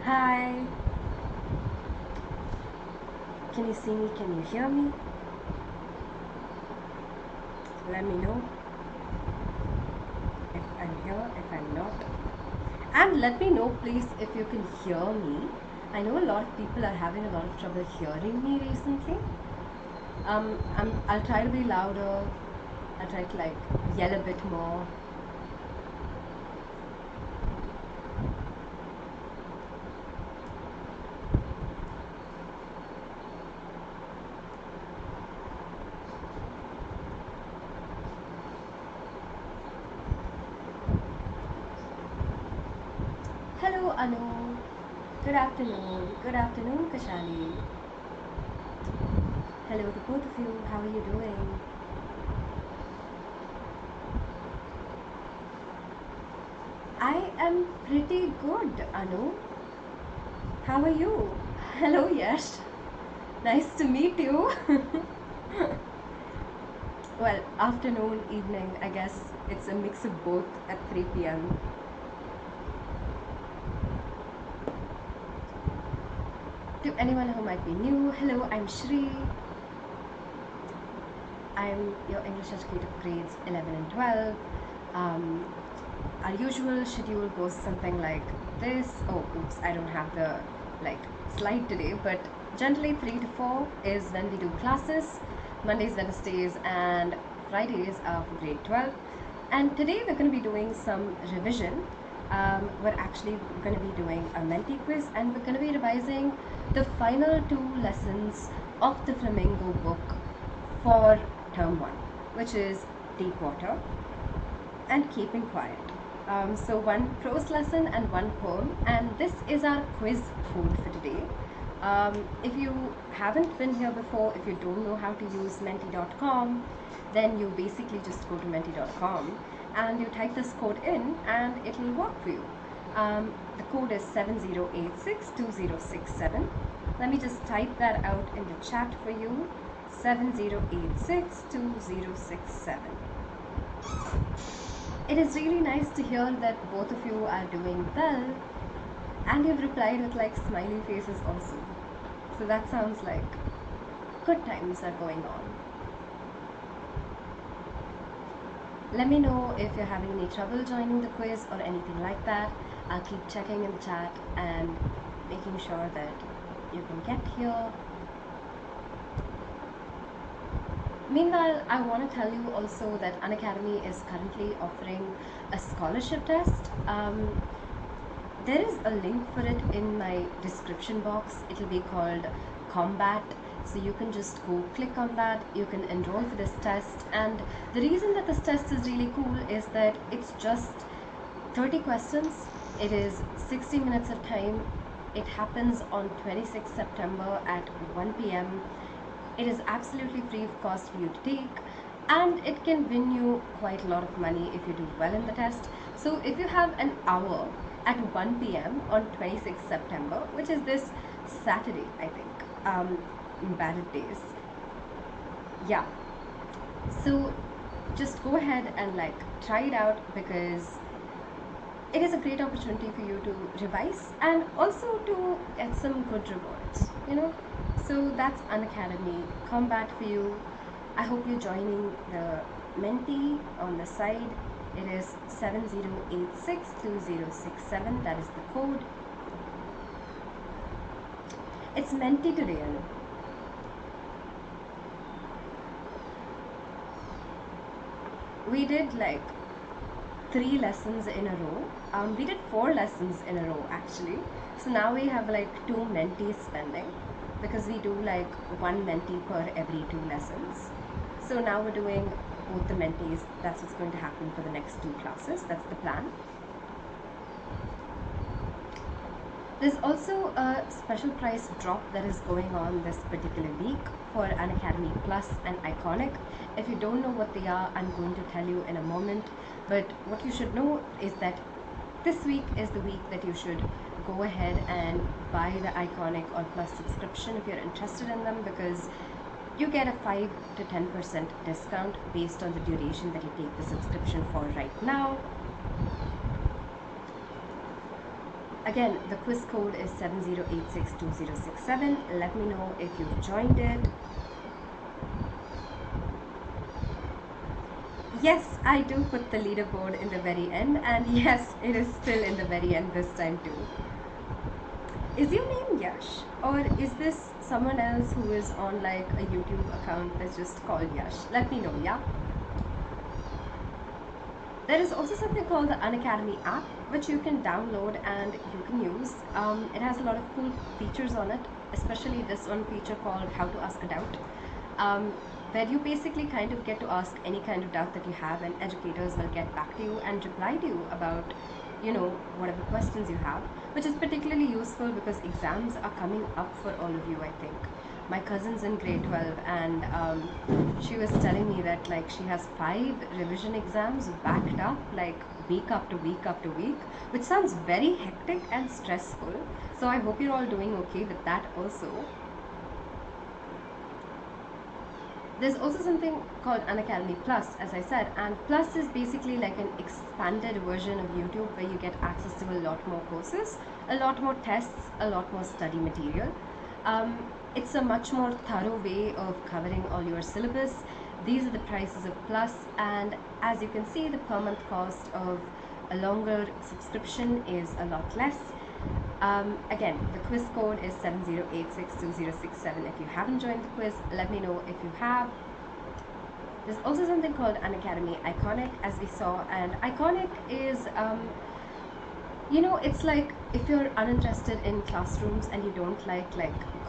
Hi. Can you see me? Can you hear me? Let me know if I'm here, if I'm not. And let me know please if you can hear me. I know a lot of people are having a lot of trouble hearing me recently. I'll try to be louder. I'll try to like yell a bit more. Hello Anu. Good afternoon. Good afternoon Kashali. Hello to both of you. How are you doing? I am pretty good, Anu. How are you? Hello Yash. Nice to meet you. Well, afternoon, evening, I guess it's a mix of both at 3 p.m. To anyone who might be new, hello, I'm Shree. I'm your English educator for grades 11 and 12. Our usual schedule goes something like this. Oh, oops, I don't have the slide today, but generally 3 to 4 is when we do classes. Mondays, Wednesdays, and Fridays are for grade 12. And today we're going to be doing some revision. We're actually going to be doing a Menti quiz, and we're going to be revising the final 2 lessons of the Flamingo book for term 1, which is deep water and keeping quiet. So 1 prose lesson and 1 poem, and this is our quiz food for today. If you haven't been here before, if you don't know how to use menti.com, then you basically just go to menti.com and you type this code in and it will work for you. The code is 70862067. Let me just type that out in the chat for you. 70862067. It is really nice to hear that both of you are doing well, and you've replied with like smiley faces also. So that sounds like good times are going on. Let me know if you're having any trouble joining the quiz or anything like that. I'll keep checking in the chat and making sure that you can get here. Meanwhile, I want to tell you also that Unacademy is currently offering a scholarship test. There is a link for it in my description box. It will be called Combat. So you can just go click on that. You can enroll for this test. And the reason that this test is really cool is that it's just 30 questions. It is 60 minutes of time. It happens on 26 September at 1 p.m. It is absolutely free of cost for you to take, and it can win you quite a lot of money if you do well in the test. So if you have an hour at 1 p.m. on 26 September, which is this Saturday, I think, bad days. Yeah. So just go ahead and try it out, because it is a great opportunity for you to revise and also to get some good rewards, So that's Unacademy Combat for you. I hope you're joining the Menti on the side. It is 70862067. That is the code. It's Menti today, Anu. We did 3 lessons in a row. We did 4 lessons in a row actually. So now we have 2 mentees pending, because we do 1 mentee per every 2 lessons. So now we're doing both the mentees. That's what's going to happen for the next 2 classes. That's the plan. There's also a special price drop that is going on this particular week for Unacademy Plus and Iconic. If you don't know what they are, I'm going to tell you in a moment. But what you should know is that this week is the week that you should go ahead and buy the Iconic or Plus subscription if you're interested in them, because you get a 5 to 10% discount based on the duration that you take the subscription for right now. Again, the quiz code is 70862067. Let me know if you've joined it. Yes, I do put the leaderboard in the very end, and yes, it is still in the very end this time too. Is your name Yash, or is this someone else who is on like a YouTube account that's just called Yash? Let me know, yeah? There is also something called the Unacademy app, which you can download and you can use. It has a lot of cool features on it, especially this one feature called How to Ask a Doubt, where you basically kind of get to ask any kind of doubt that you have, and educators will get back to you and reply to you about, you know, whatever questions you have, which is particularly useful because exams are coming up for all of you, I think. My cousin's in grade 12, and she was telling me that like she has 5 revision exams backed up, like week after week after week, which sounds very hectic and stressful. So I hope you're all doing okay with that also. There's also something called Unacademy Plus, as I said, and Plus is basically like an expanded version of YouTube where you get access to a lot more courses, a lot more tests, a lot more study material. It's a much more thorough way of covering all your syllabus. These are the prices of Plus, and as you can see, the per month cost of a longer subscription is a lot less. Again, the quiz code is 70862067. If you haven't joined the quiz, let me know if you have. There's also something called Unacademy Iconic, as we saw, and Iconic is you know, it's like if you're uninterested in classrooms and you don't like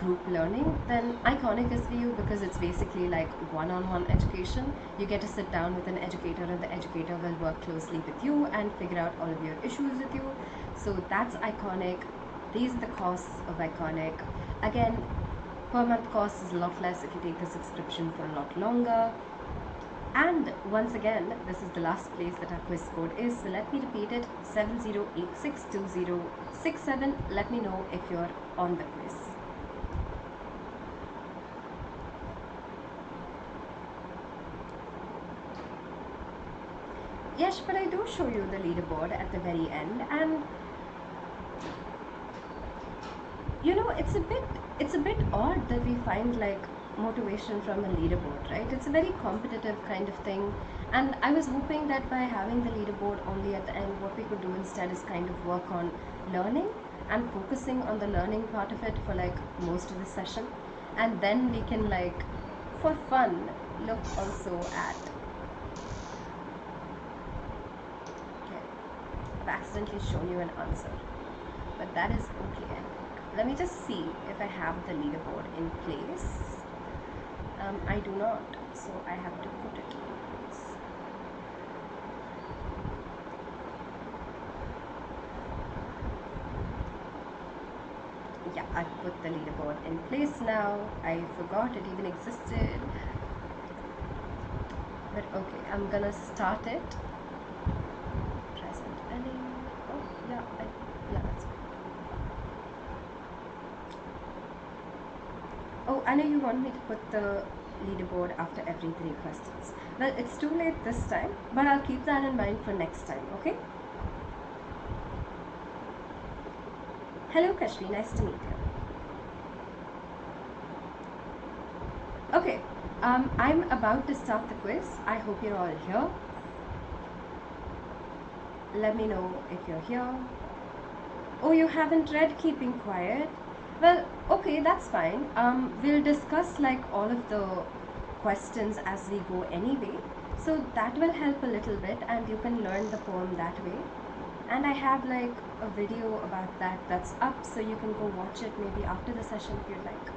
group learning, then Iconic is for you because it's basically like one-on-one education. You get to sit down with an educator, and the educator will work closely with you and figure out all of your issues with you. So that's Iconic. These are the costs of Iconic. Again, per month cost is a lot less if you take the subscription for a lot longer. And once again, this is the last place that our quiz code is, so let me repeat it, 70862067. Let me know if you're on the quiz. Yes, but I do show you the leaderboard at the very end, and you know, it's a bit odd that we find like motivation from a leaderboard, right? It's a very competitive kind of thing, and I was hoping that by having the leaderboard only at the end, what we could do instead is kind of work on learning and focusing on the learning part of it for like most of the session, and then we can like for fun look also at, okay, I've accidentally shown you an answer, but that is okay, I think. Let me just see if I have the leaderboard in place. I do not, so I have to put it in place. Yeah, I've put the leaderboard in place now. I forgot it even existed. But okay, I'm gonna start it. Present ending. Oh, yeah, that's good. Oh, I know you want me to put the leaderboard after every 3 questions. Well, it's too late this time, but I'll keep that in mind for next time, okay? Hello Kashmi, nice to meet you. Okay, I'm about to start the quiz. I hope you're all here. Let me know if you're here. Oh, you haven't read Keeping Quiet? Well, okay, that's fine. We'll discuss like all of the questions as we go anyway, so that will help a little bit and you can learn the poem that way. And I have like a video about that that's up, so you can go watch it maybe after the session if you'd like.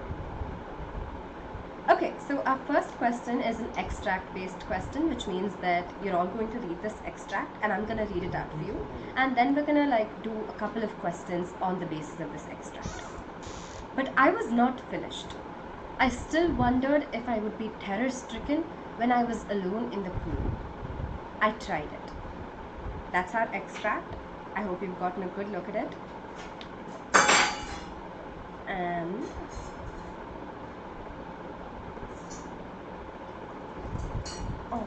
Okay, so our first question is an extract based question, which means that you're all going to read this extract and I'm going to read it out for you, and then we're going to like do a couple of questions on the basis of this extract. But I was not finished. I still wondered if I would be terror stricken when I was alone in the pool. I tried it. That's our extract. I hope you've gotten a good look at it. And oh,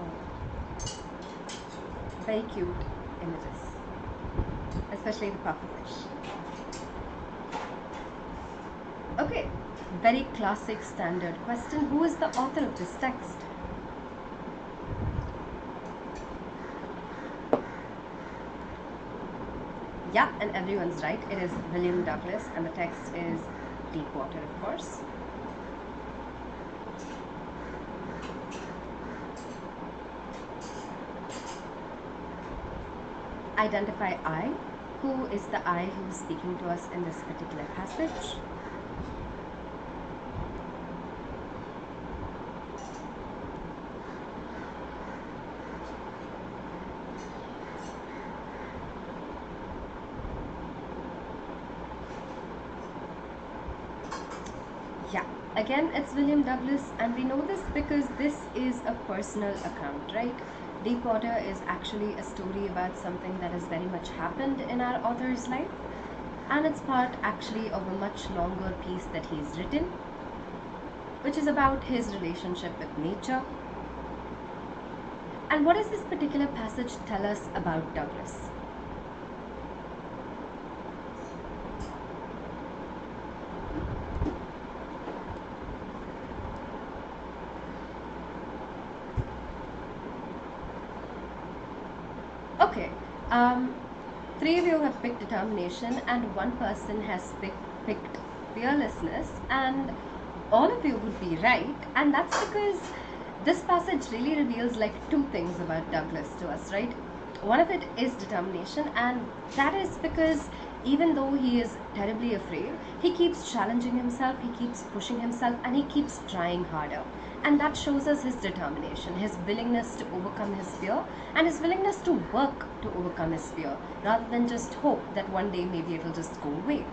very cute images, especially the pufferfish. Okay, very classic standard question. Who is the author of this text? Yeah, and everyone's right. It is William Douglas, and the text is Deepwater, of course. Identify I. Who is the I who is speaking to us in this particular passage? Yeah, again it's William Douglas, and we know this because this is a personal account, right? Deepwater is actually a story about something that has very much happened in our author's life, and it's part actually of a much longer piece that he's written, which is about his relationship with nature. And what does this particular passage tell us about Douglas? Okay, three of you have picked determination and one person has picked fearlessness, and all of you would be right, and that's because this passage really reveals like two things about Douglas to us, right? One of it is determination, and that is because even though he is terribly afraid, he keeps challenging himself, he keeps pushing himself, and he keeps trying harder. And that shows us his determination, his willingness to overcome his fear, and his willingness to work to overcome his fear, rather than just hope that one day maybe it'll just go away.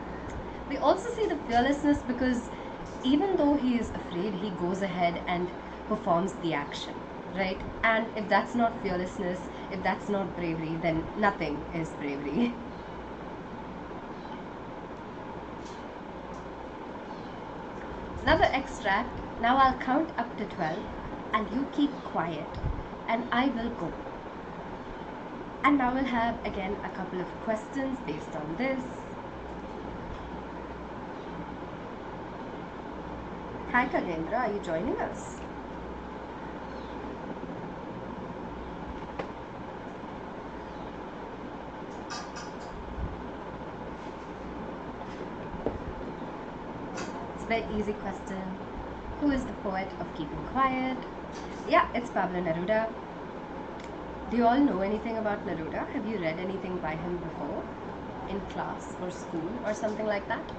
We also see the fearlessness because even though he is afraid, he goes ahead and performs the action, right? And if that's not fearlessness, if that's not bravery, then nothing is bravery. Another extract. Now I'll count up to 12 and you keep quiet and I will go. And now we'll have again a couple of questions based on this. Hi Kagendra, are you joining us? It's a very easy question. Who is the poet of keeping quiet? Yeah, it's Pablo Neruda. Do you all know anything about Neruda? Have you read anything by him before? In class or school or something like that?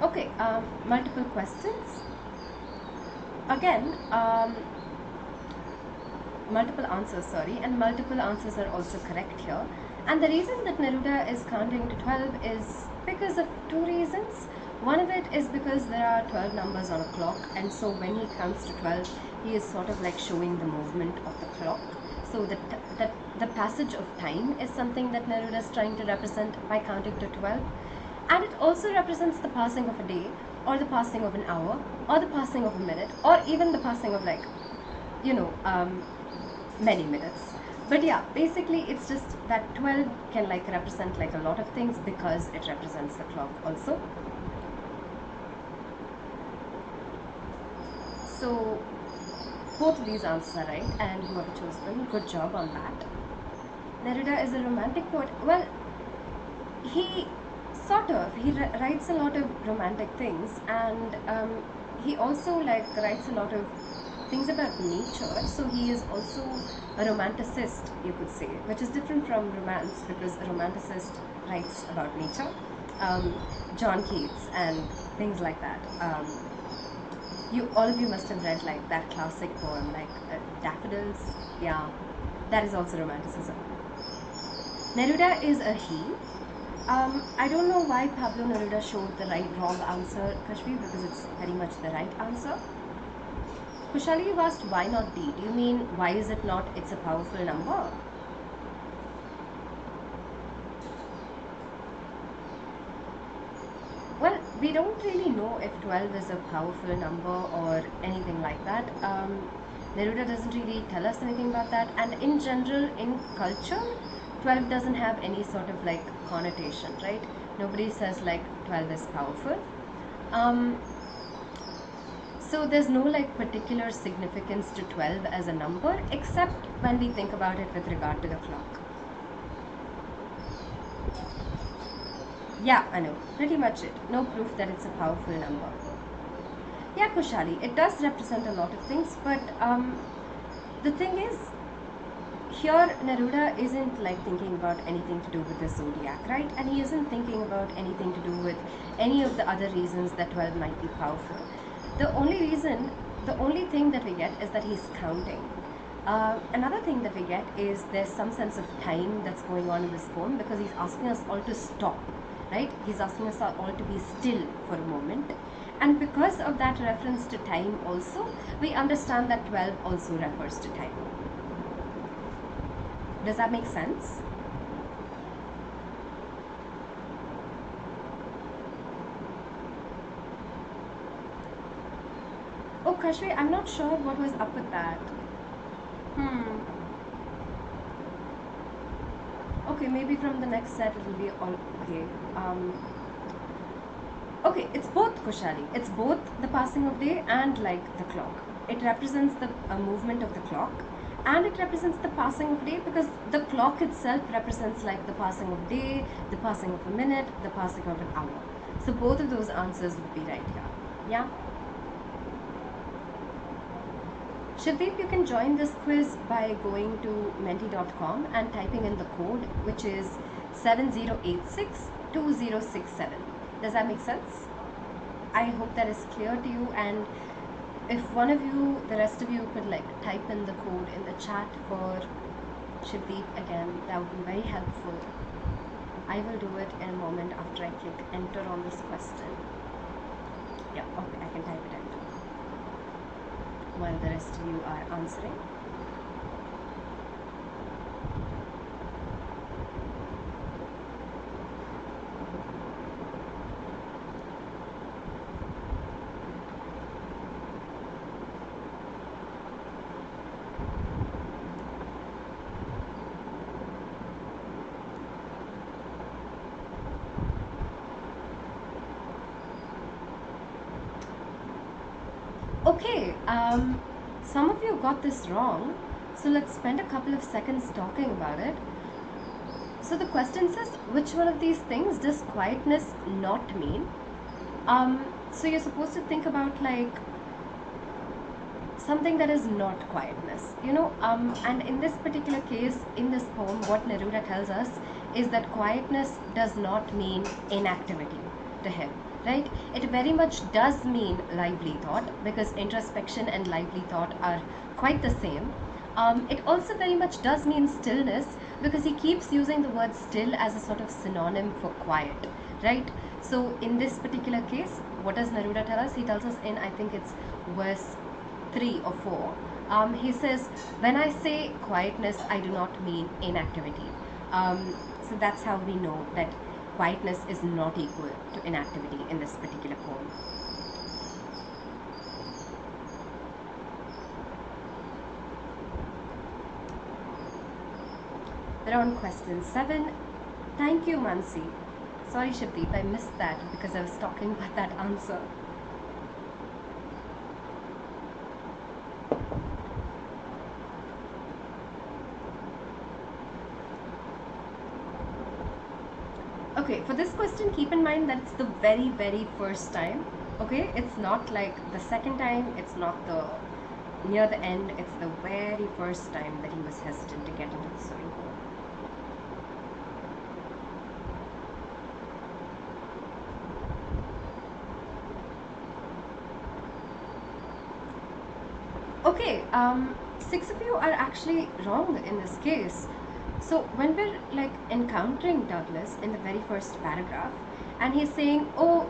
Okay, multiple questions. Again, multiple answers, sorry, and multiple answers are also correct here. And the reason that Neruda is counting to 12 is because of two reasons. One of it is because there are 12 numbers on a clock, and so when he counts to 12, he is sort of like showing the movement of the clock. So that the passage of time is something that Neruda is trying to represent by counting to 12. And it also represents the passing of a day, or the passing of an hour, or the passing of a minute, or even the passing of like, many minutes. But yeah, basically it's just that 12 can like represent like a lot of things because it represents the clock also. So both of these answers are right, and whoever chose them, good job on that. Neruda is a romantic poet. Well, he writes a lot of romantic things, and he also like writes a lot of things about nature, so he is also a romanticist, you could say, which is different from romance because a romanticist writes about nature, John Keats and things like that. All of you must have read like that classic poem like Daffodils. Yeah, that is also romanticism. Neruda is a he. I don't know why Pablo Neruda showed the wrong answer, Kashmir, because it's very much the right answer. Kushali, you asked why not D. Do you mean why is it not? It's a powerful number. Well, we don't really know if 12 is a powerful number or anything like that. Neruda doesn't really tell us anything about that, and in general, in culture, 12 doesn't have any sort of like connotation, right? Nobody says like 12 is powerful. So there's no like particular significance to 12 as a number, except when we think about it with regard to the clock. Yeah, I know, pretty much it. No proof that it's a powerful number. Yeah, Kushali, it does represent a lot of things, but the thing is, here Neruda isn't like thinking about anything to do with the zodiac, right? And he isn't thinking about anything to do with any of the other reasons that 12 might be powerful. The only thing that we get is that he's counting. Another thing that we get is there's some sense of time that's going on in this poem, because he's asking us all to stop, right? He's asking us all to be still for a moment. And because of that reference to time also, we understand that 12 also refers to time. Does that make sense? Oh, Kashvi, I'm not sure what was up with that. Okay, maybe from the next set it will be all okay. Okay, it's both, Kushali. It's both the passing of day and like the clock. It represents the movement of the clock, and it represents the passing of day, because the clock itself represents like the passing of day, the passing of a minute, the passing of an hour. So both of those answers would be right here. Yeah. Shivdeep, you can join this quiz by going to menti.com and typing in the code, which is 70862067. Does that make sense? I hope that is clear to you, and if one of you, the rest of you could like type in the code in the chat for Shivdeep again, that would be very helpful. I will do it in a moment after I click enter on this question. Yeah, okay, I can type it in while the rest of you are answering. Okay, some of you got this wrong, so let's spend a couple of seconds talking about it. So the question says, which one of these things does quietness not mean? So you're supposed to think about like something that is not quietness, and in this particular case, in this poem, what Neruda tells us is that quietness does not mean inactivity to him. Right? It very much does mean lively thought, because introspection and lively thought are quite the same. It also very much does mean stillness, because he keeps using the word still as a sort of synonym for quiet, right? So in this particular case, what does Neruda tell us? He tells us in, I think it's verse 3 or 4. He says, when I say quietness, I do not mean inactivity. So that's how we know that quietness is not equal to inactivity in this particular poem. We're on question 7. Thank you, Mansi. Sorry, Shivdeep, I missed that because I was talking about that answer. Okay, for this question, keep in mind that it's the very, very first time. Okay, it's not like the second time, it's not the near the end, it's the very first time that he was hesitant to get into the swimming pool. Okay, 6 of you are actually wrong in this case. So when we're like encountering Douglas in the very first paragraph, and he's saying, oh,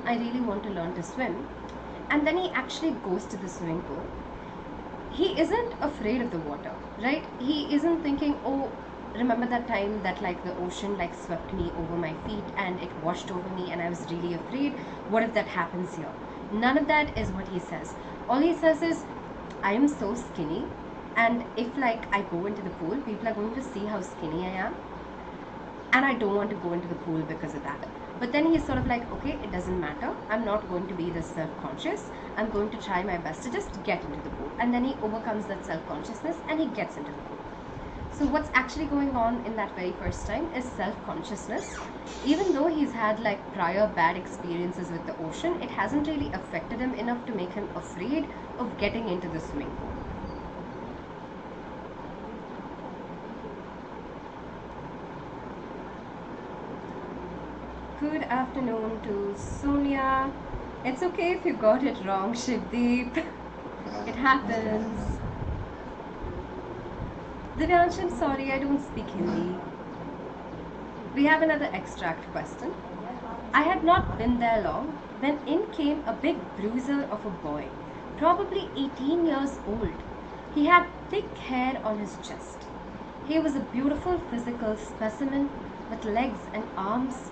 I really want to learn to swim, and then he actually goes to the swimming pool, he isn't afraid of the water, right? He isn't thinking, oh, remember that time that like the ocean like swept me over my feet and it washed over me and I was really afraid. What if that happens here? None of that is what he says. All he says is, I am so skinny, and if like I go into the pool, people are going to see how skinny I am, and I don't want to go into the pool because of that. But then he's sort of like, okay, it doesn't matter. I'm not going to be this self-conscious. I'm going to try my best to just get into the pool. And then he overcomes that self-consciousness and he gets into the pool. So what's actually going on in that very first time is self-consciousness. Even though he's had like prior bad experiences with the ocean, it hasn't really affected him enough to make him afraid of getting into the swimming pool. Good afternoon to Sonia. It's okay if you got it wrong, Shivdeep. It happens. Divyansh, I'm sorry, I don't speak Hindi. We have another extract question. I had not been there long when in came a big bruiser of a boy, probably 18 years old. He had thick hair on his chest. He was a beautiful physical specimen with legs and arms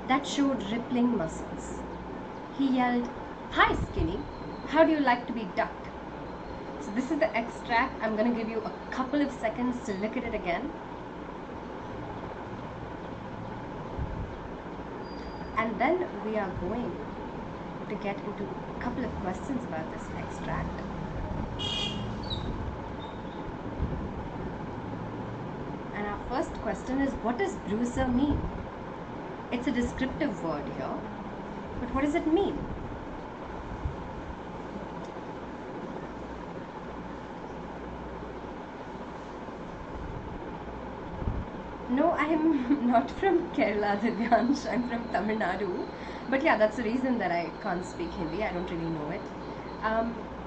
that showed rippling muscles. He yelled, "Hi, Skinny, how do you like to be ducked?" So this is the extract. I'm going to give you a couple of seconds to look at it again. And then we are going to get into a couple of questions about this extract. And our first question is, what does bruiser mean? It's a descriptive word here, but what does it mean? No, I am not from Kerala, Divyansh. I'm from Tamil Nadu. But yeah, that's the reason that I can't speak Hindi. I don't really know it.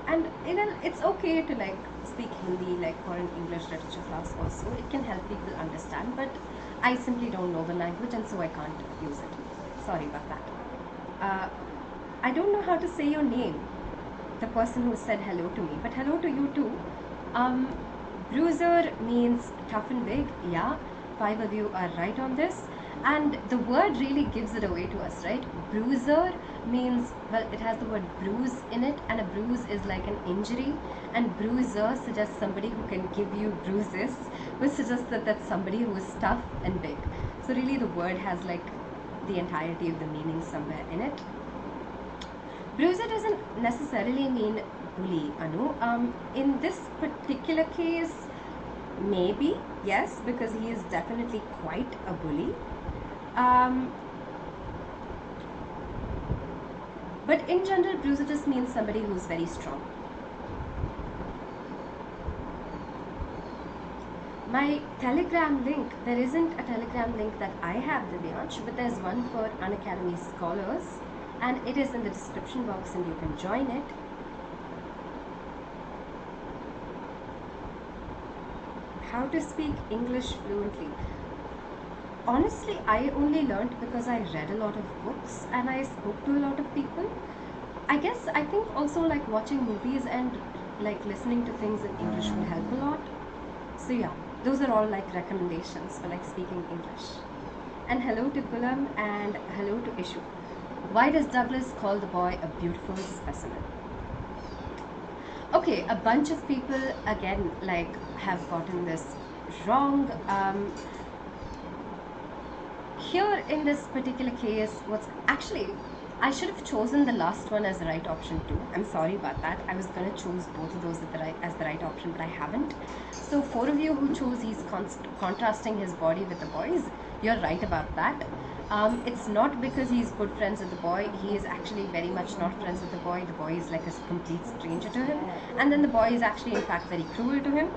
And you know, it's okay to like speak Hindi like for an English literature class also. It can help people understand, but I simply don't know the language and so I can't use it. Sorry about that. I don't know how to say your name, the person who said hello to me, but hello to you too. Bruiser means tough and big, yeah. 5 of you are right on this, and the word really gives it away to us, right? Bruiser means, well, it has the word bruise in it, and a bruise is like an injury, and bruiser suggests somebody who can give you bruises, which suggests that that's somebody who is tough and big. So really the word has like the entirety of the meaning somewhere in it. Bruiser doesn't necessarily mean bully, Anu. In this particular case, maybe, yes, because he is definitely quite a bully. But in general, bruiser just means somebody who's very strong. My Telegram link, there isn't a Telegram link that I have, Divyansh, but there's one for Unacademy Scholars, and it is in the description box and you can join it. How to speak English fluently? Honestly, I only learned because I read a lot of books and I spoke to a lot of people. I think also like watching movies and like listening to things in English would help a lot. So yeah, those are all like recommendations for like speaking English. And hello to Gulam and hello to Ishu. Why does Douglas call the boy a beautiful specimen? Okay, a bunch of people again like have gotten this wrong. Here in this particular case, what's actually, I should have chosen the last one as the right option too. I'm sorry about that. I was going to choose both of those as the right option, but I haven't. So 4 of you who chose he's contrasting his body with the boys, you're right about that. It's not because he's good friends with the boy. He is actually very much not friends with the boy. The boy is like a complete stranger to him. And then the boy is actually in fact very cruel to him.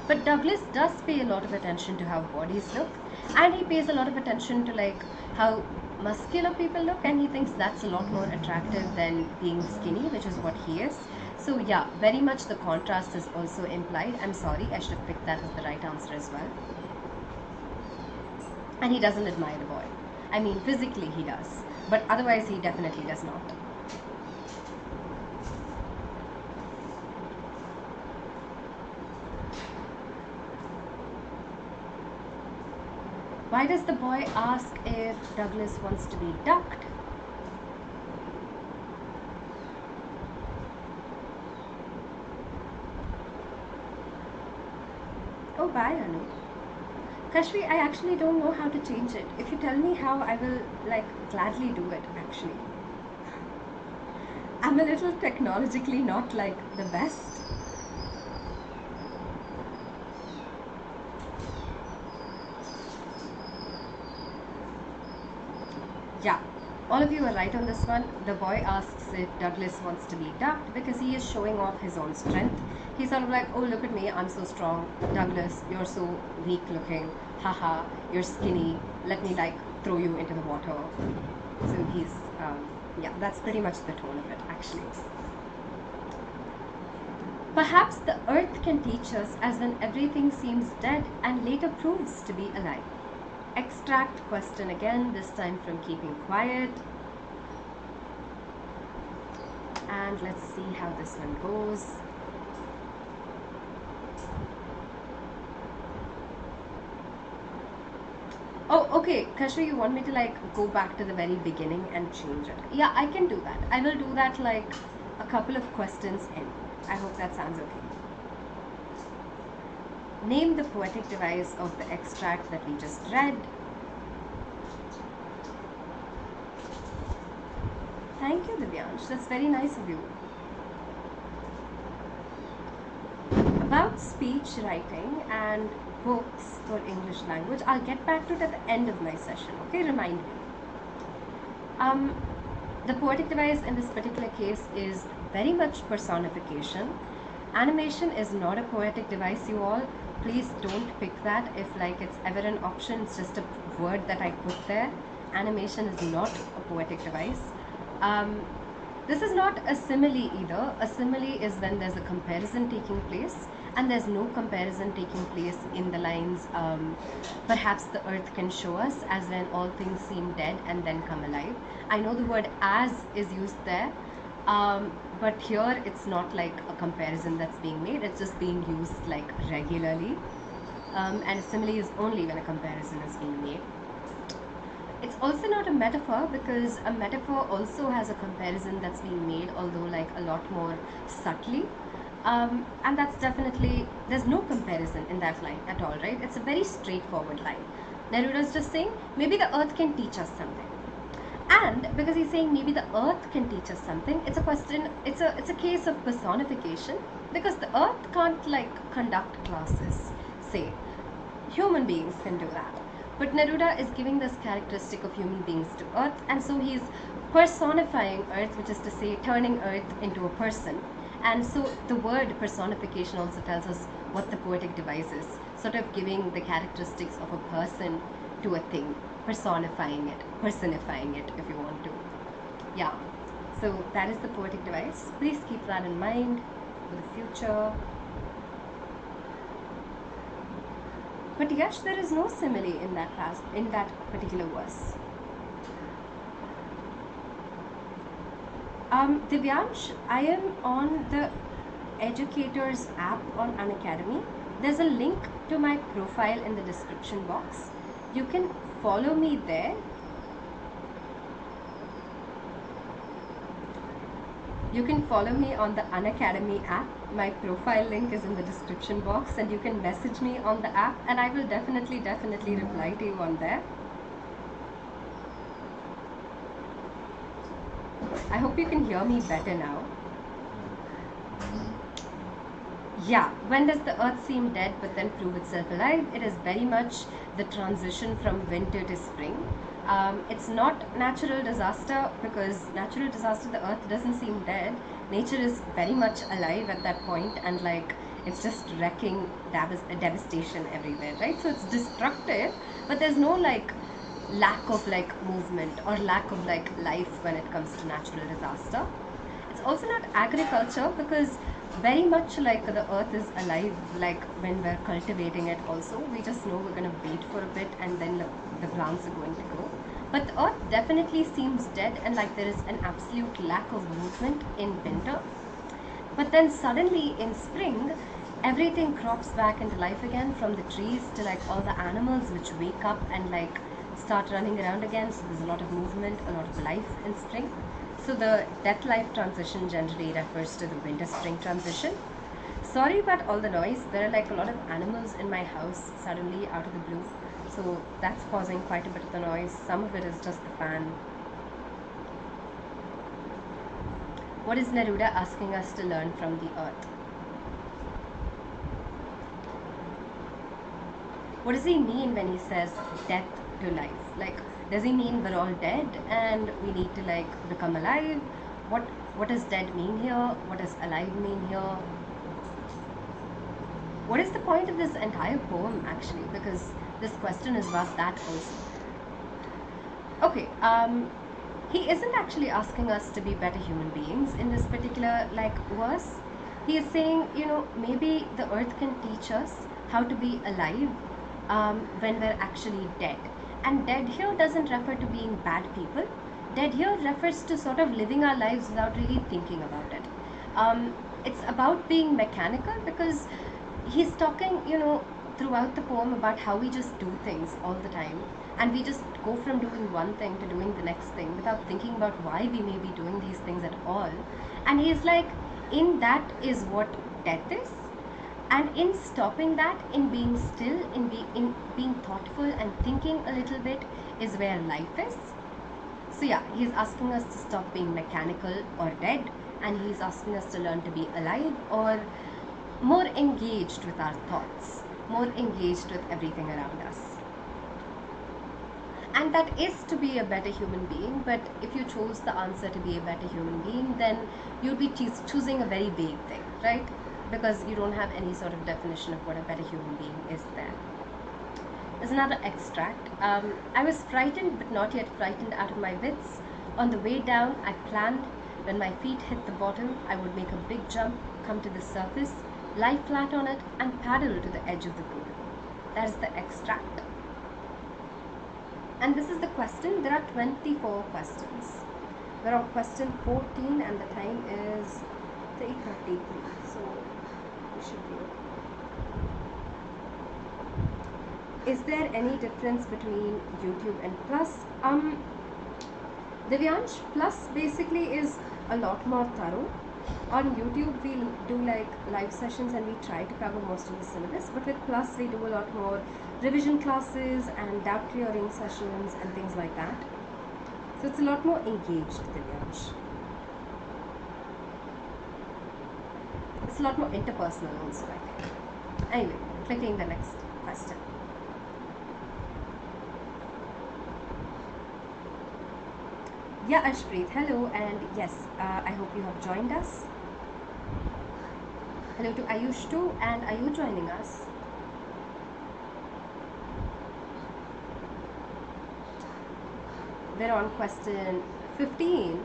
But Douglas does pay a lot of attention to how bodies look, and he pays a lot of attention to like how muscular people look, and he thinks that's a lot more attractive than being skinny, which is what he is. So yeah, very much the contrast is also implied. I'm sorry, I should have picked that as the right answer as well. And he doesn't admire the boy. I mean, physically he does, but otherwise he definitely does not. Why does the boy ask if Douglas wants to be ducked? Oh, bye, Anu. Kashvi, I actually don't know how to change it. If you tell me how, I will gladly do it actually. I'm a little technologically not the best. Yeah, all of you are right on this one. The boy asks if Douglas wants to be ducked because he is showing off his own strength. He's sort of like, oh, look at me, I'm so strong. Douglas, you're so weak looking. Haha, you're skinny. Let me throw you into the water. So he's, yeah, that's pretty much the tone of it actually. Perhaps the earth can teach us as when everything seems dead and later proves to be alive. Extract question again, this time from Keeping Quiet. And let's see how this one goes. Oh, okay, Kashvi, you want me to go back to the very beginning and change it? Yeah, I can do that. I will do that a couple of questions in. I hope that sounds okay. Name the poetic device of the extract that we just read. Thank you, Divyansh. That's very nice of you. About speech writing and books for English language, I'll get back to it at the end of my session, okay? Remind me. The poetic device in this particular case is very much personification. Animation is not a poetic device, you all. Please don't pick that if it's ever an option. It's just a word that I put there. Animation is not a poetic device. This is not a simile either. A simile is when there's a comparison taking place, and there's no comparison taking place in the lines, perhaps the earth can show us as when all things seem dead and then come alive. I know the word as is used there, but here it's not a comparison that's being made. It's just being used regularly, and a simile is only when a comparison is being made. It's also not a metaphor because a metaphor also has a comparison that's being made, although a lot more subtly. And that's definitely, there's no comparison in that line at all, right? It's a very straightforward line. Neruda is just saying, maybe the earth can teach us something. And because he's saying maybe the earth can teach us something, it's a question, it's a case of personification, because the earth can't conduct classes, say. Human beings can do that. But Neruda is giving this characteristic of human beings to earth, and so he's personifying earth, which is to say turning earth into a person. And so the word personification also tells us what the poetic device is, sort of giving the characteristics of a person to a thing, personifying it, if you want to. Yeah, so that is the poetic device. Please keep that in mind for the future. But yes, there is no simile in that particular verse. Divyansh, I am on the Educator's app on Unacademy. There's a link to my profile in the description box. You can follow me there. You can follow me on the Unacademy app. My profile link is in the description box, and you can message me on the app, and I will definitely reply to you on there. I hope you can hear me better now. Yeah, when does the earth seem dead but then prove itself alive? It is very much the transition from winter to spring. It's not natural disaster, because natural disaster, the earth doesn't seem dead. Nature is very much alive at that point, and it's just wrecking devastation everywhere, right? So it's destructive, but there's no lack of movement or lack of life when it comes to natural disaster. It's also not agriculture, because very much the earth is alive when we're cultivating it also. We just know we're going to wait for a bit and then the plants are going to grow. But the earth definitely seems dead, and there is an absolute lack of movement in winter. But then suddenly in spring, everything crops back into life again, from the trees to like all the animals which wake up and like start running around again. So there's a lot of movement, a lot of life in spring. So the death-life transition generally refers to the winter-spring transition. Sorry about all the noise. There are like a lot of animals in my house suddenly out of the blue. So that's causing quite a bit of the noise. Some of it is just the fan. What is Neruda asking us to learn from the earth? What does he mean when he says death to life? Like, does he mean we're all dead and we need to like become alive? What does dead mean here? What does alive mean here? What is the point of this entire poem actually? Because this question is asked that also. Okay, he isn't actually asking us to be better human beings in this particular like verse. He is saying, you know, maybe the earth can teach us how to be alive when we're actually dead. And dead here doesn't refer to being bad people. Dead here refers to sort of living our lives without really thinking about it. It's about being mechanical, because he's talking, you know, throughout the poem about how we just do things all the time, and we just go from doing one thing to doing the next thing without thinking about why we may be doing these things at all. And he's like, in that is what death is. And in stopping that, in being still, in being thoughtful and thinking a little bit, is where life is. So yeah, he's asking us to stop being mechanical or dead, and he's asking us to learn to be alive, or more engaged with our thoughts, more engaged with everything around us. And that is to be a better human being. But if you chose the answer to be a better human being, then you'd be choosing a very vague thing, right? Because you don't have any sort of definition of what a better human being is there. There's another extract. I was frightened, but not yet frightened out of my wits. On the way down, I planned, when my feet hit the bottom, I would make a big jump, come to the surface, lie flat on it, and paddle to the edge of the pool. That is the extract. And this is the question. There are 24 questions. We're on question 14 and the time is 3:33. So we should be okay. Is there any difference between YouTube and Plus? Divyansh, Plus basically is a lot more thorough. On YouTube we do like live sessions and we try to cover most of the syllabus, but with Plus we do a lot more revision classes and doubt clearing sessions and things like that. So it's a lot more engaged, Divyansh. It's a lot more interpersonal also, I think. Anyway, clicking the next question. Yeah, Ashpreet, hello, and yes, I hope you have joined us. Hello to Ayush too, and are you joining us? We're on question 15.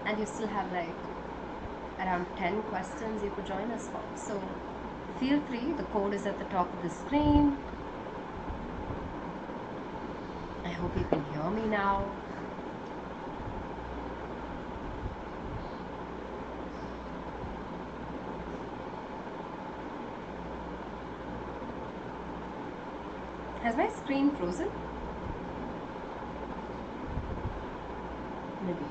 And you still have like around 10 questions you could join us for. So feel free, the code is at the top of the screen. I hope you can hear me now. Has my screen frozen? Maybe.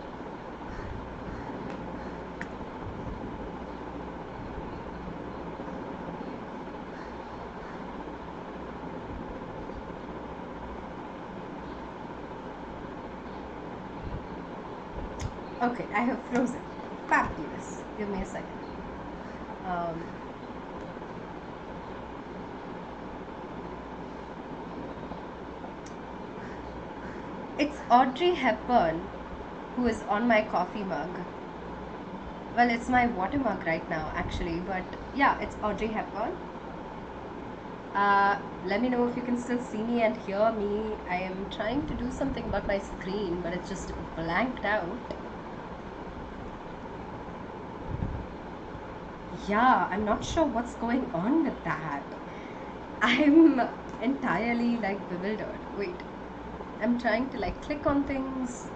Okay, I have frozen. Fabulous. Give me a second. It's Audrey Hepburn who is on my coffee mug. Well, it's my water mug right now actually, but yeah, it's Audrey Hepburn. Let me know if you can still see me and hear me. I am trying to do something about my screen, but it's just blanked out. Yeah, I'm not sure what's going on with that. I'm entirely like bewildered. Wait, I'm trying to like click on things.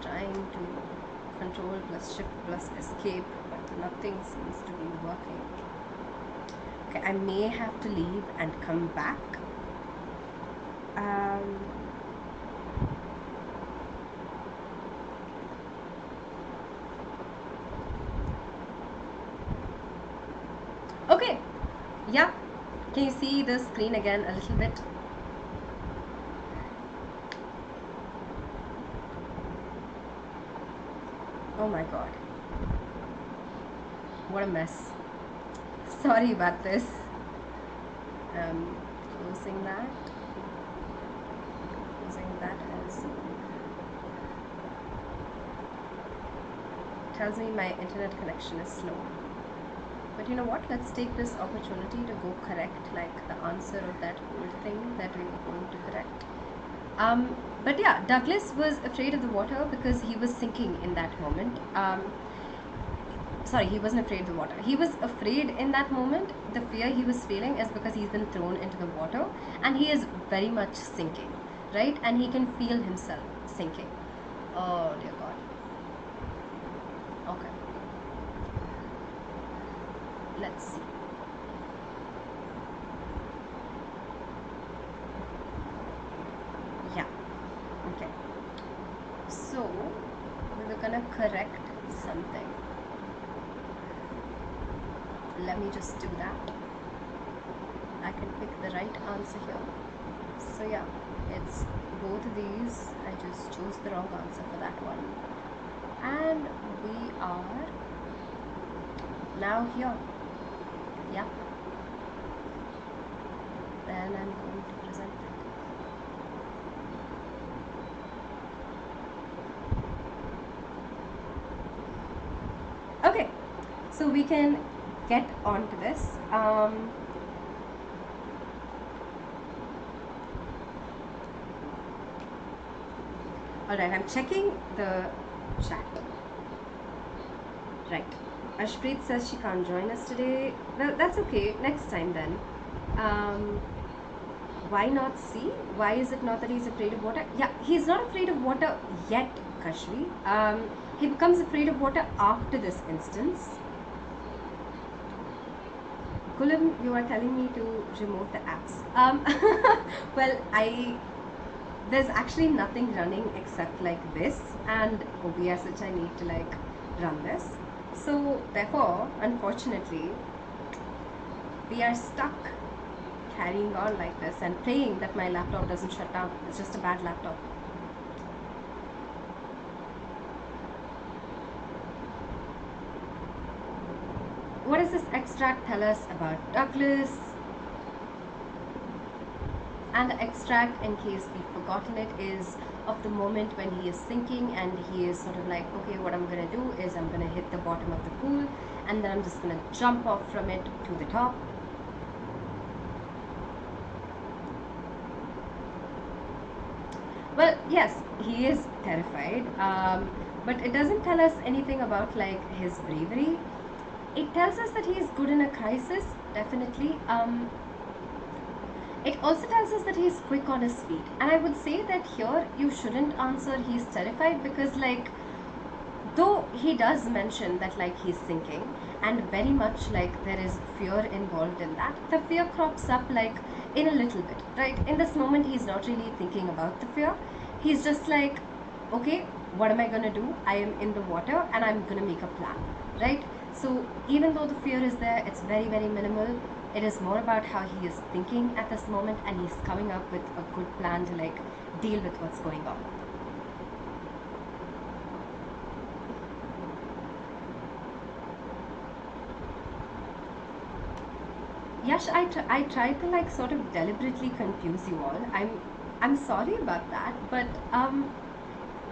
trying to control plus shift plus escape, but nothing seems to be working. Okay, I may have to leave and come back. Okay, yeah, can you see the screen again a little bit? Oh my god, what a mess. Sorry about this. Closing that also. Tells me my internet connection is slow. But you know what? Let's take this opportunity to go correct like the answer of that whole thing that we were going to correct. But yeah, Douglas was afraid of the water because he was sinking in that moment. Sorry, he wasn't afraid of the water. He was afraid in that moment. The fear he was feeling is because he's been thrown into the water and he is very much sinking, right? And he can feel himself sinking. Oh dear God. Okay. Let's see. Yeah. Okay. So, we were gonna correct something. Let me just do that. I can pick the right answer here. So yeah, it's both of these. I just chose the wrong answer for that one. And we are now here. Yeah. Then I'm going to present it. Okay, so we can get on to this. Alright, I'm checking the chat. Right. Ashpreet says she can't join us today. Well, that's okay. Next time then. Why not see? Why is it not that he's afraid of water? Yeah, he's not afraid of water yet, Kashvi. He becomes afraid of water after this instance. Kulam, you are telling me to remove the apps. Well, there's actually nothing running except like this and OBS, which I need to like run this. So therefore, unfortunately, we are stuck carrying on like this and praying that my laptop doesn't shut down. It's just a bad laptop. What does this extract tell us about Douglas? And the extract, in case we've forgotten it, is of the moment when he is sinking and he is sort of like, okay, what I'm going to do is I'm going to hit the bottom of the pool and then I'm just going to jump off from it to the top. Well, yes, he is terrified, but it doesn't tell us anything about like his bravery. It tells us that he is good in a crisis, definitely. It also tells us that he's quick on his feet. And I would say that here you shouldn't answer he's terrified because like, though he does mention that like he's sinking and very much like there is fear involved in that, the fear crops up like in a little bit, right? In this moment he's not really thinking about the fear. He's just like, okay, what am I gonna do? I am in the water and I'm gonna make a plan, right? So even though the fear is there, it's very, very minimal. It is more about how he is thinking at this moment and he's coming up with a good plan to like deal with what's going on. Yash, I tried to like sort of deliberately confuse you all. I'm sorry about that, but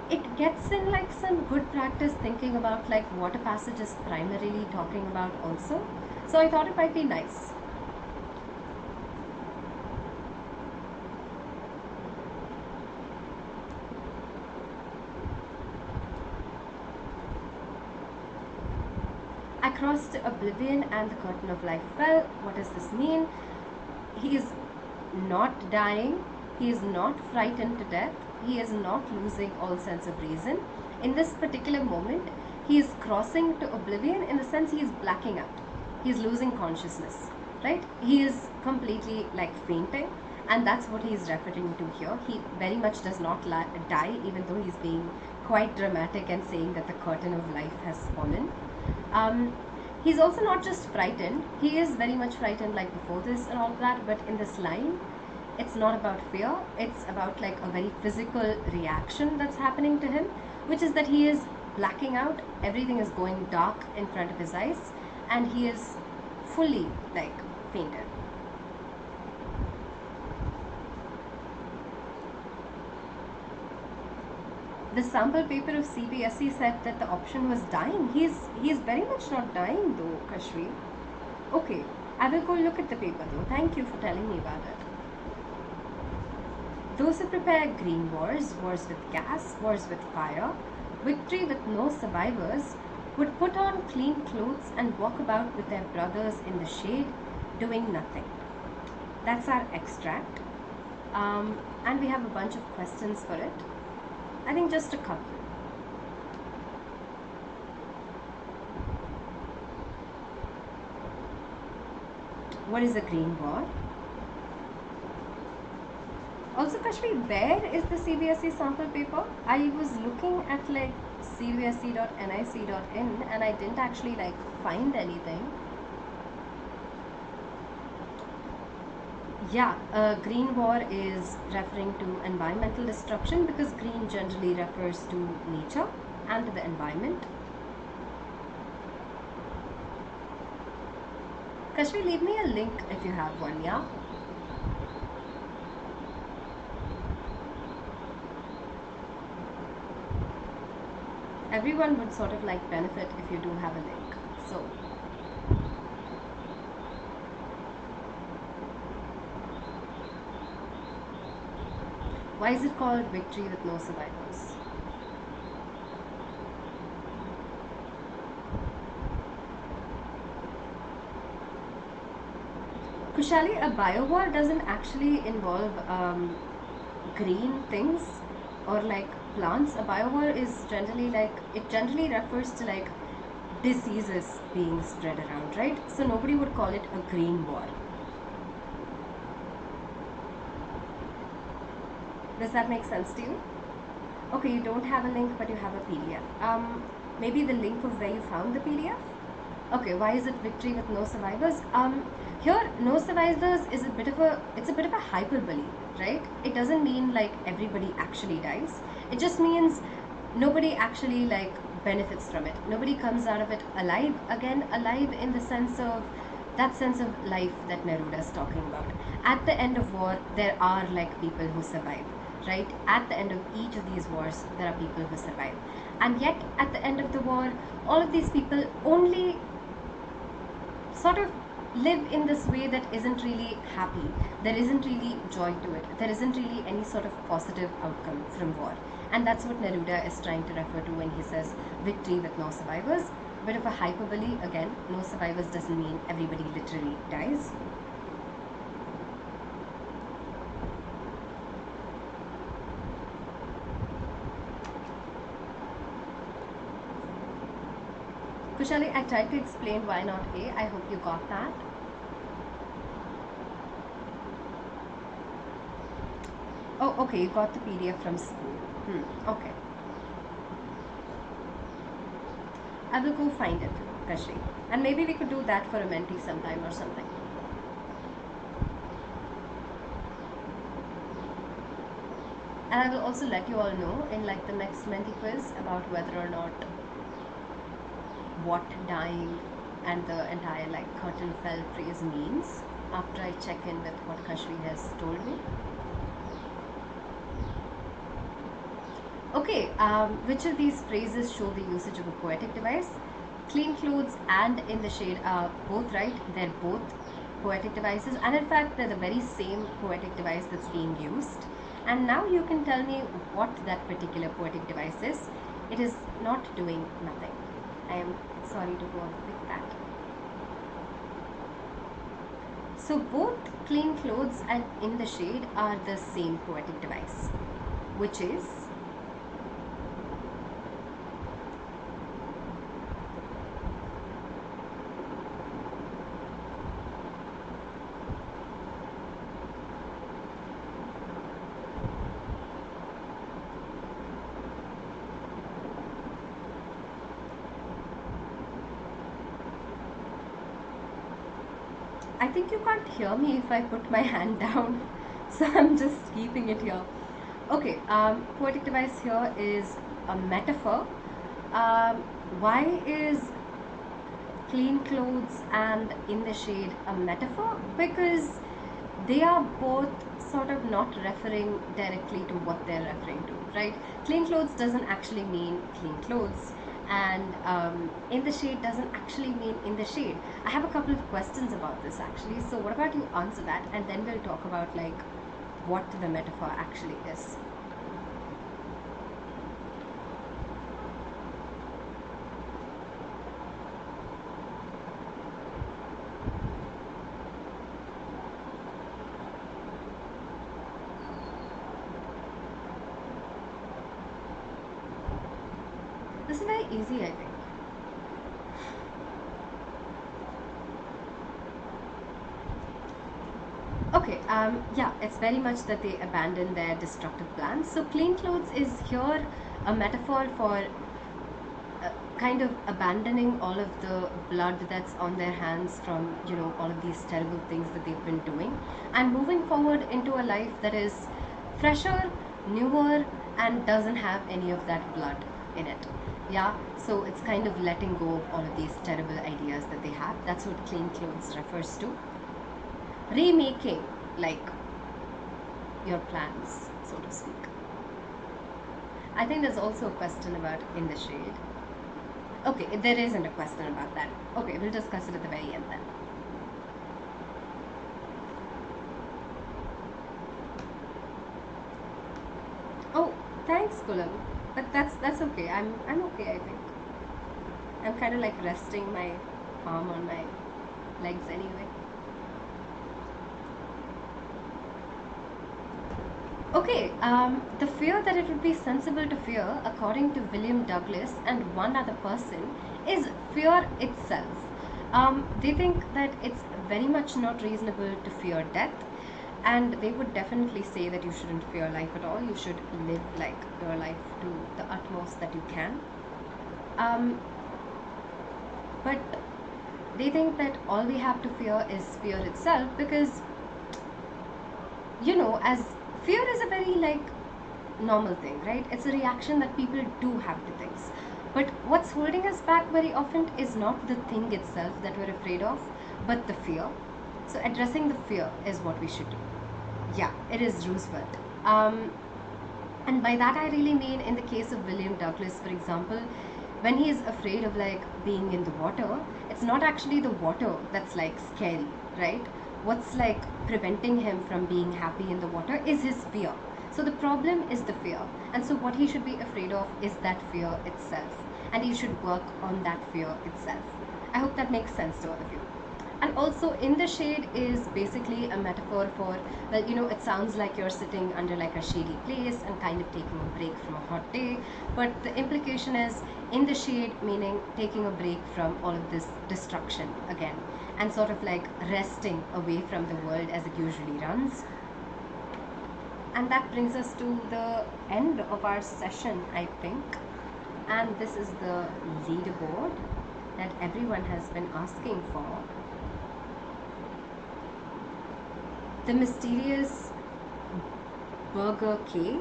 it gets in like some good practice thinking about like what a passage is primarily talking about also. So I thought it might be nice. I crossed oblivion and the curtain of life fell. What does this mean? He is not dying. He is not frightened to death. he is not losing all sense of reason. In this particular moment, he is crossing to oblivion, in the sense he is blacking out. He is losing consciousness, right? He is completely like fainting, and that's what he is referring to here. He very much does not die, even though he's being quite dramatic and saying that the curtain of life has fallen. He's also not just frightened, he is very much frightened like before this and all of that, but in this line, it's not about fear, it's about like a very physical reaction that's happening to him, which is that he is blacking out, everything is going dark in front of his eyes, and he is fully like fainted. The sample paper of CBSE said that the option was dying. He is very much not dying though, Kashvi. Okay, I will go look at the paper though. Thank you for telling me about it. Those who prepare green wars, wars with gas, wars with fire, victory with no survivors, would put on clean clothes and walk about with their brothers in the shade, doing nothing. That's our extract. And we have a bunch of questions for it. I think just a couple. What is a green war? Also, Kashvi, where is the CBSE sample paper? I was looking at like cbse.nic.in and I didn't actually like find anything. Yeah, green war is referring to environmental destruction, because green generally refers to nature and to the environment. Kashvi, leave me a link if you have one, yeah? Everyone would sort of like benefit if you do have a link. So why is it called victory with no survivors? Kushali, a biowar doesn't actually involve green things or like plants. A biowar is generally like, it generally refers to like diseases being spread around, right? So nobody would call it a green war. Does that make sense to you? Okay, you don't have a link, but you have a PDF. Maybe the link of where you found the PDF? Okay, why is it victory with no survivors? Here, no survivors is a bit of a hyperbole, right? It doesn't mean like everybody actually dies. It just means nobody actually like benefits from it. Nobody comes out of it alive. Again, alive in the sense of that sense of life that Neruda is talking about. At the end of war, there are like people who survive, right? At the end of each of these wars, there are people who survive. And yet, at the end of the war, all of these people only sort of live in this way that isn't really happy. There isn't really joy to it. There isn't really any sort of positive outcome from war. And that's what Neruda is trying to refer to when he says victory with no survivors. Bit of a hyperbole. Again, no survivors doesn't mean everybody literally dies. Kushali, I tried to explain why not A. I hope you got that. Oh, okay, you got the PDF from school. Okay. I will go find it, Kashri. And maybe we could do that for a mentee sometime or something. And I will also let you all know in like the next mentee quiz about whether or not what dying and the entire like curtain fell phrase means, after I check in with what Kashvi has told me. Okay, which of these phrases show the usage of a poetic device? Clean clothes and in the shade are both right. They're both poetic devices, and in fact they're the very same poetic device that's being used. And now you can tell me what that particular poetic device is. It is not doing nothing. I am sorry to go with that. So both clean clothes and in the shade are the same poetic device. which is I think you can't hear me if I put my hand down, so I'm just keeping it here. Okay, poetic device here is a metaphor. Why is clean clothes and in the shade a metaphor? Because they are both sort of not referring directly to what they're referring to, right? Clean clothes doesn't actually mean clean clothes, and in the shade doesn't actually mean in the shade. I have a couple of questions about this actually, so what about you answer that, and then we'll talk about like what the metaphor actually is. This is very easy, I think. Okay, yeah, it's very much that they abandon their destructive plans. So clean clothes is here a metaphor for kind of abandoning all of the blood that's on their hands from, you know, all of these terrible things that they've been doing, and moving forward into a life that is fresher, newer, and doesn't have any of that blood in it. Yeah, so it's kind of letting go of all of these terrible ideas that they have. That's what clean clothes refers to. Remaking, like, your plans, so to speak. I think there's also a question about in the shade. Okay, there isn't a question about that. Okay, we'll discuss it at the very end then. Oh, thanks, Kulam. But that's okay. I'm okay, I think. I'm kind of like resting my palm on my legs anyway. Okay, the fear that it would be sensible to fear, according to William Douglas and one other person, is fear itself. They think that it's very much not reasonable to fear death, and they would definitely say that you shouldn't fear life at all. You should live like your life to the utmost that you can. But they think that all we have to fear is fear itself, because, you know, as fear is a very like normal thing, right? It's a reaction that people do have to things. But what's holding us back very often is not the thing itself that we're afraid of, but the fear. So addressing the fear is what we should do. Yeah, it is Roosevelt. And by that I really mean in the case of William Douglas, for example, when he is afraid of like being in the water, it's not actually the water that's like scary, right? What's like preventing him from being happy in the water is his fear. So the problem is the fear, and so what he should be afraid of is that fear itself, and he should work on that fear itself. I hope that makes sense to all of you. And also, in the shade is basically a metaphor for, well, you know, it sounds like you're sitting under like a shady place and kind of taking a break from a hot day, but the implication is in the shade meaning taking a break from all of this destruction again, and sort of like resting away from the world as it usually runs. And that brings us to the end of our session, I think. And this is the leaderboard that everyone has been asking for. The mysterious Burger K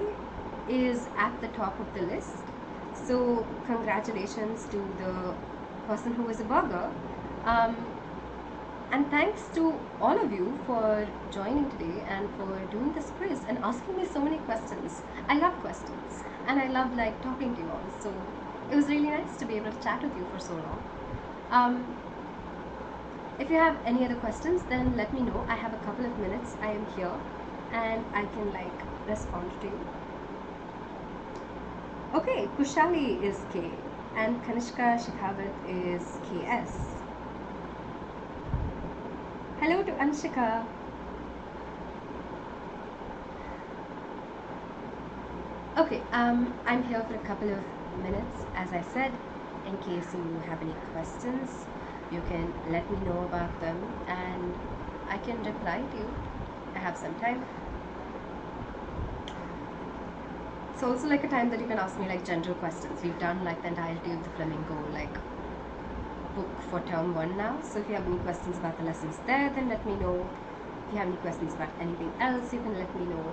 is at the top of the list. So congratulations to the person who is a burger. And thanks to all of you for joining today and for doing this quiz and asking me so many questions. I love questions and I love like talking to you all. So it was really nice to be able to chat with you for so long. If you have any other questions, then let me know. I have a couple of minutes. I am here and I can like respond to you. Okay, Kushali is K and Kanishka Shikhavat is KS. Hello to Anshika. Okay, I'm here for a couple of minutes, as I said. In case you have any questions, you can let me know about them and I can reply to you. I have some time. It's also like a time that you can ask me like general questions. We've done like the entirety of the Flamingo book for term 1 now. So if you have any questions about the lessons there, then let me know. If you have any questions about anything else, you can let me know.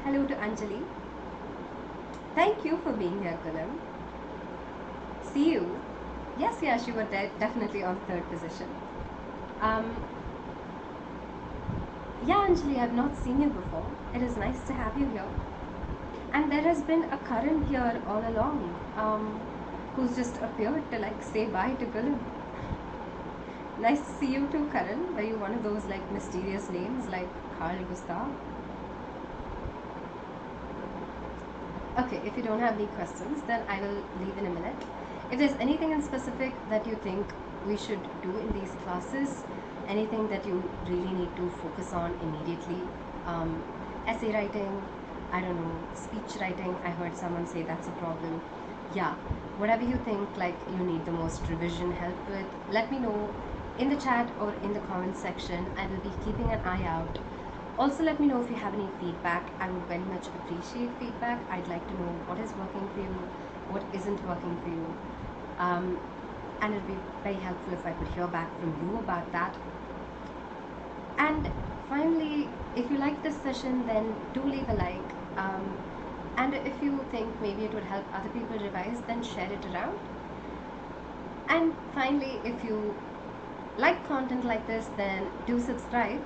Hello to Anjali. Thank you for being here, Kalam. See you. Yes, you were definitely on third position. Yeah, Anjali, I've not seen you before. It is nice to have you here. And there has been a Karan here all along, who's just appeared to like say bye to Kalam. Nice to see you too, Karan. Were you one of those like mysterious names like Carl Gustav? Okay, if you don't have any questions, then I will leave in a minute. If there's anything in specific that you think we should do in these classes, anything that you really need to focus on immediately, essay writing, I don't know, speech writing, I heard someone say that's a problem. Yeah, whatever you think like you need the most revision help with, let me know in the chat or in the comment section. I will be keeping an eye out. Also, let me know if you have any feedback. I would very much appreciate feedback. I'd like to know what is working for you, what isn't working for you. And it would be very helpful if I could hear back from you about that. And finally, if you like this session, then do leave a like. And if you think maybe it would help other people revise, then share it around. And finally, if you like content like this, then do subscribe.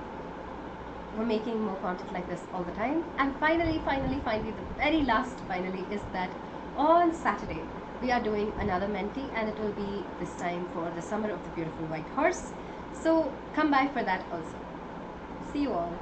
We're making more content like this all the time. And finally, the very last finally is that on Saturday we are doing another Menti, and it will be this time for the Summer of the Beautiful White Horse. So come by for that also. See you all.